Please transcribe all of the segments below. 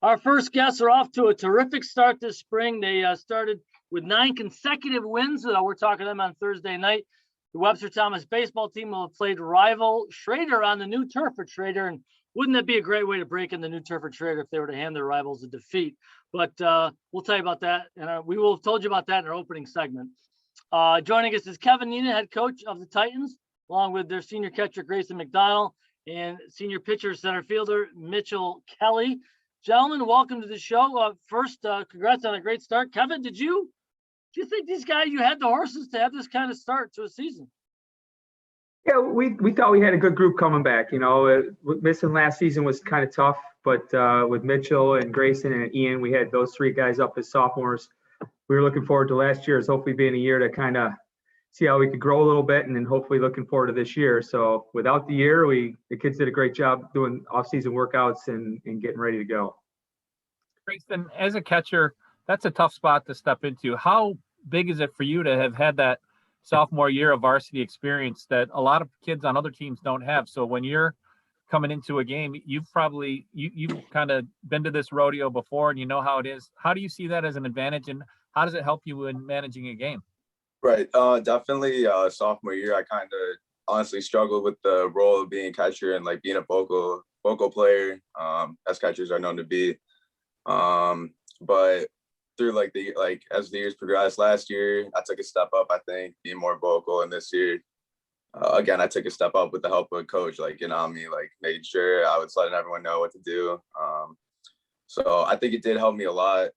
Our first guests are off to a terrific start this spring. They started with 9 consecutive wins. We're talking to them on Thursday night. The Webster Thomas baseball team will have played rival Schrader on the new turf at Schrader. And wouldn't that be a great way to break in the new turf at Schrader if they were to hand their rivals a defeat? But we'll tell you about that. And we will have told you about that in our opening segment. Joining us is Kevin Neenan, head coach of the Titans, along with their senior catcher, Greyson McDonnell, and senior pitcher, center fielder, Mitchell Kelly. Gentlemen, welcome to the show. First, congrats on a great start. Kevin, did you think these guys, you had the horses to have this kind of start to a season? Yeah, we thought we had a good group coming back. You know, missing last season was kind of tough, but with Mitchell and Greyson and Ian, we had those 3 guys up as sophomores. We were looking forward to last year as hopefully being a year to kind of see how we could grow a little bit, and then hopefully looking forward to this year. So without the year, the kids did a great job doing off-season workouts and getting ready to go. Greyson, as a catcher, that's a tough spot to step into. How big is it for you to have had that sophomore year of varsity experience that a lot of kids on other teams don't have? So when you're coming into a game, you've kind of been to this rodeo before and you know how it is. How do you see that as an advantage, and how does it help you in managing a game? Right. Definitely sophomore year, I kind of honestly struggled with the role of being a catcher and like being a vocal player, as catchers are known to be. But through as the years progressed, last year I took a step up, I think, being more vocal, and this year again I took a step up with the help of a coach, like on me, like making sure I was letting everyone know what to do. So I think it did help me a lot.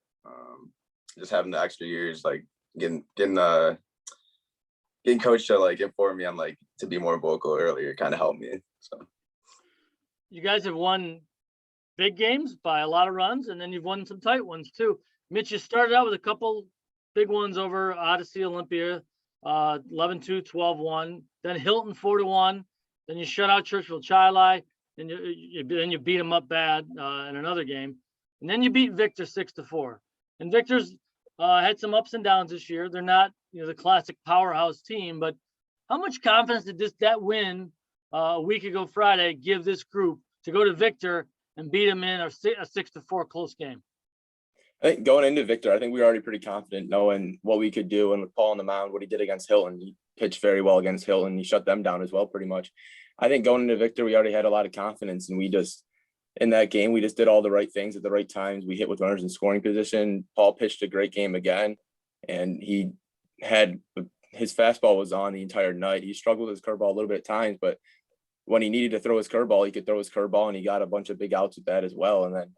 Just having the extra years, like getting coached to like inform me on like to be more vocal earlier kind of helped me. So you guys have won big games by a lot of runs, and then you've won some tight ones too. Mitch, you started out with a couple big ones over Odyssey Olympia, 11-2, 12-1, then Hilton 4-1, then you shut out Churchville Chili, then you beat them up bad in another game, and then you beat Victor 6-4. And Victor's had some ups and downs this year. They're not, the classic powerhouse team, but how much confidence did that win a week ago Friday give this group to go to Victor and beat him in a 6-4 close game? I think going into Victor, I think we were already pretty confident knowing what we could do, and with Paul on the mound, what he did against Hilton. He pitched very well against Hilton. He shut them down as well, pretty much. I think going into Victor, we already had a lot of confidence, and in that game, we just did all the right things at the right times. We hit with runners in scoring position. Paul pitched a great game again, and his fastball was on the entire night. He struggled with his curveball a little bit at times, but when he needed to throw his curveball, he could throw his curveball, and he got a bunch of big outs with that as well. And then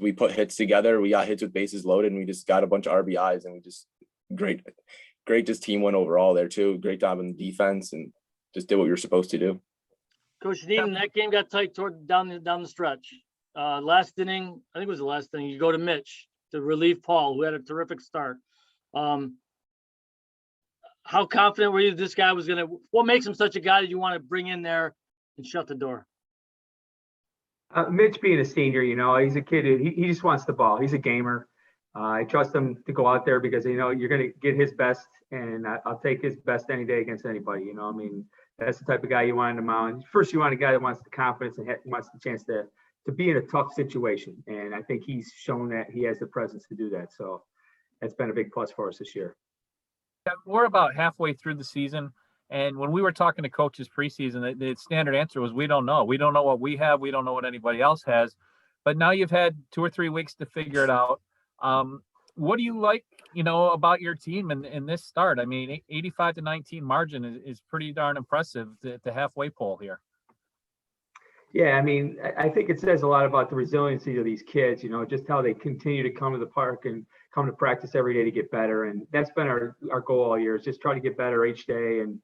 we put hits together. We got hits with bases loaded, and we just got a bunch of RBIs, and we just great just team win overall there too. Great job in the defense, and just did what we were supposed to do. Coach Neenan, that game got tight down the stretch. Last inning, I think it was the last inning, you go to Mitch to relieve Paul, who had a terrific start. How confident were you this guy was what makes him such a guy that you want to bring in there and shut the door? Mitch being a senior, he's a kid. He just wants the ball. He's a gamer. I trust him to go out there because, you're going to get his best, and I'll take his best any day against anybody. That's the type of guy you want on the mound. First, you want a guy that wants the confidence and wants the chance to be in a tough situation. And I think he's shown that he has the presence to do that. So that's been a big plus for us this year. Yeah, we're about halfway through the season. And when we were talking to coaches preseason, the standard answer was, we don't know. We don't know what we have. We don't know what anybody else has. But now you've had 2 or 3 weeks to figure it out. What do you like, about your team in this start? I mean, 85-19 margin is pretty darn impressive, the halfway pole here. Yeah, I mean, I think it says a lot about the resiliency of these kids, just how they continue to come to the park and come to practice every day to get better. And that's been our goal all year, is just try to get better each day. And,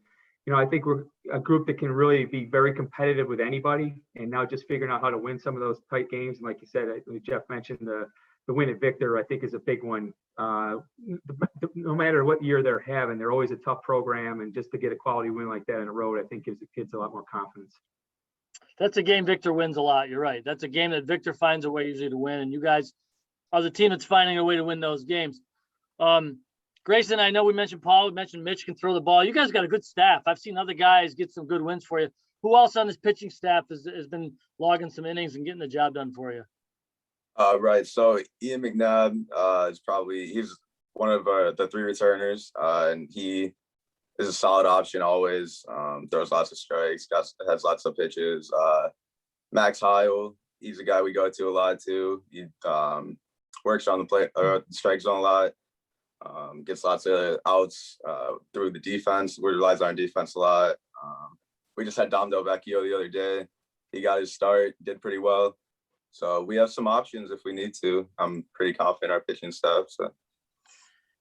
I think we're a group that can really be very competitive with anybody. And now just figuring out how to win some of those tight games. And like you said, Jeff mentioned the win at Victor, I think, is a big one. No matter what year they're having, they're always a tough program. And just to get a quality win like that in a road, I think gives the kids a lot more confidence. That's a game Victor wins a lot. You're right. That's a game that Victor finds a way usually to win. And you guys are the team that's finding a way to win those games. Greyson, I know we mentioned Paul, we mentioned Mitch can throw the ball. You guys got a good staff. I've seen other guys get some good wins for you. Who else on this pitching staff has been logging some innings and getting the job done for you? Right. So Ian McNabb he's one of the three returners, and he is a solid option always. Throws lots of strikes, has lots of pitches. Max Heil, he's a guy we go to a lot too. He works on the strike zone a lot. Gets lots of outs through the defense. We relies on our defense a lot. We just had Dom Del Vecchio the other day. He got his start, did pretty well. So we have some options if we need to. I'm pretty confident our pitching staff. So.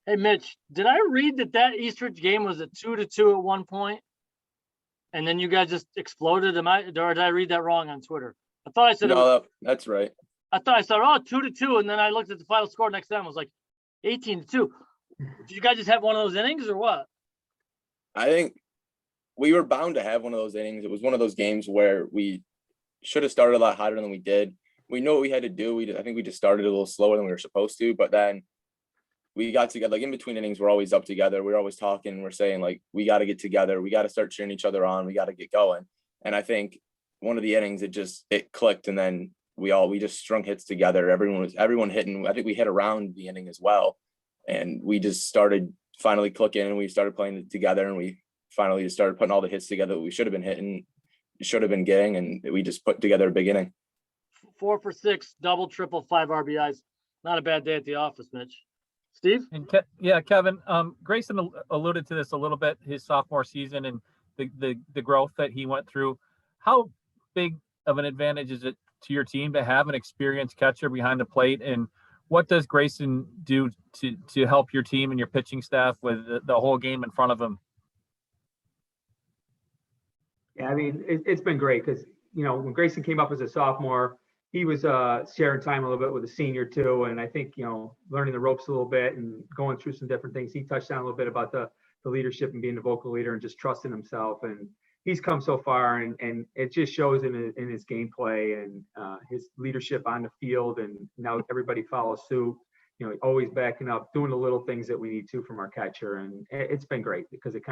Hey, Mitch, did I read that Eastridge game was a 2-2 at one point, and then you guys just exploded? Or did I read that wrong on Twitter? I thought I said that's right. I thought I said 2-2, and then I looked at the final score next time. It was like 18-2. Did you guys just have one of those innings or what? I think we were bound to have one of those innings. It was one of those games where we should have started a lot hotter than we did. We know what we had to do. I think we just started a little slower than we were supposed to, but then we got together. Like in between innings, we're always up together. We're always talking. We're saying like, we got to get together. We got to start cheering each other on. We got to get going. And I think one of the innings, it clicked, and then we just strung hits together. Everyone hitting. I think we hit around the inning as well, and we just started finally clicking, and we started playing together, and we finally just started putting all the hits together that we should have been hitting, should have been getting, and we just put together a big inning. 4 for 6, double, triple, 5 RBIs. Not a bad day at the office, Mitch. Steve? And Kevin, Greyson alluded to this a little bit, his sophomore season and the growth that he went through. How big of an advantage is it to your team to have an experienced catcher behind the plate? And what does Greyson do to help your team and your pitching staff with the whole game in front of him? Yeah, I mean, it's been great because, when Greyson came up as a sophomore, he was sharing time a little bit with a senior too. And I think, learning the ropes a little bit and going through some different things. He touched on a little bit about the leadership and being the vocal leader and just trusting himself. And he's come so far, and it just shows in his gameplay and his leadership on the field. And now everybody follows suit, always backing up, doing the little things that we need to from our catcher. And it's been great because it's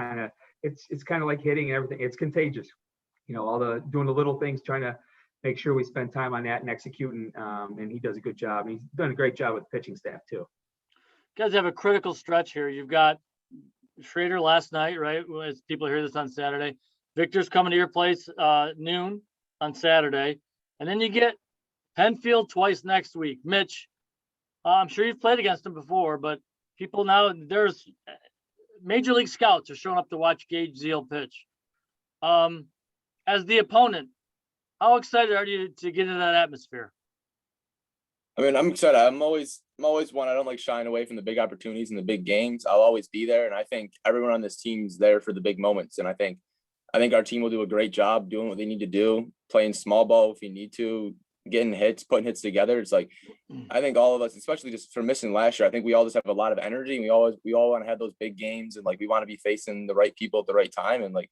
kind of like hitting everything. It's contagious, doing the little things, trying to make sure we spend time on that and executing. And he does a good job. And he's done a great job with the pitching staff too. You guys have a critical stretch here. You've got Schrader last night, right? As people hear this on Saturday. Victor's coming to your place noon on Saturday. And then you get Penfield twice next week. Mitch, I'm sure you've played against him before, but people now, there's Major League scouts are showing up to watch Gage Zeal pitch. As the opponent, how excited are you to get into that atmosphere? I mean, I'm excited. I'm always one. I don't like shying away from the big opportunities and the big games. I'll always be there. And I think everyone on this team's there for the big moments. And I think our team will do a great job doing what they need to do, playing small ball if you need to, getting hits, putting hits together. It's like, I think all of us, especially just for missing last year, I think we all just have a lot of energy, and we all want to have those big games, and like, we want to be facing the right people at the right time. And like,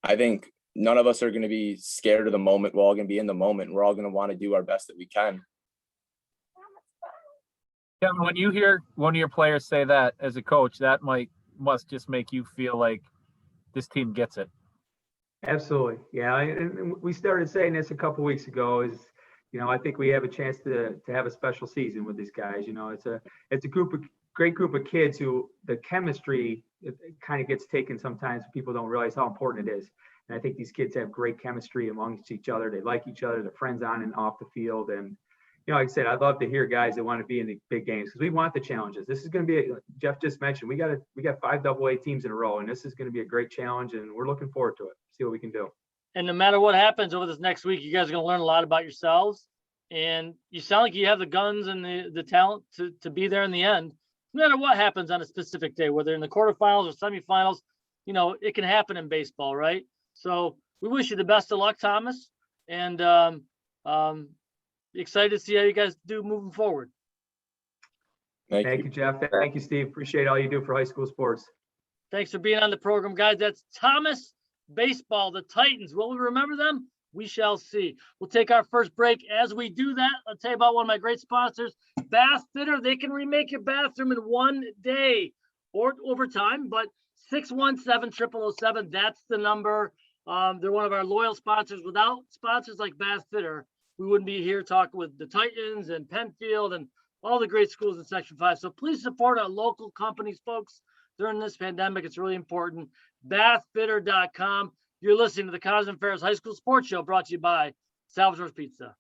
I think none of us are going to be scared of the moment. We're all going to be in the moment. We're all going to want to do our best that we can. Kevin, when you hear one of your players say that as a coach, that must just make you feel like this team gets it. Absolutely. Yeah. And we started saying this a couple of weeks ago is, I think we have a chance to have a special season with these guys. It's a great group of kids who the chemistry kind of gets taken sometimes. People don't realize how important it is. And I think these kids have great chemistry amongst each other. They like each other. They're friends on and off the field. And, like I said, I'd love to hear guys that want to be in the big games because we want the challenges. This is going to be, Jeff just mentioned, we got 5 AA teams in a row, and this is going to be a great challenge, and we're looking forward to it. See what we can do. And no matter what happens over this next week, you guys are going to learn a lot about yourselves. And you sound like you have the guns and the talent to be there in the end. No matter what happens on a specific day, whether in the quarterfinals or semifinals, it can happen in baseball, right? So we wish you the best of luck, Thomas. And excited to see how you guys do moving forward. Thank you, Jeff. Thank you, Steve. Appreciate all you do for high school sports. Thanks for being on the program, guys. That's Thomas Baseball, the Titans. Will we remember them? We shall see. We'll take our first break. As we do that, I'll tell you about one of my great sponsors, Bath Fitter. They can remake your bathroom in one day or over time, but 617-0007, that's the number. They're one of our loyal sponsors. Without sponsors like Bath Fitter, we wouldn't be here talking with the Titans and Penfield and all the great schools in Section 5. So please support our local companies, folks, during this pandemic. It's really important. Bathfitter.com. You're listening to the Cosmin Ferris High School Sports Show, brought to you by Salvatore's Pizza.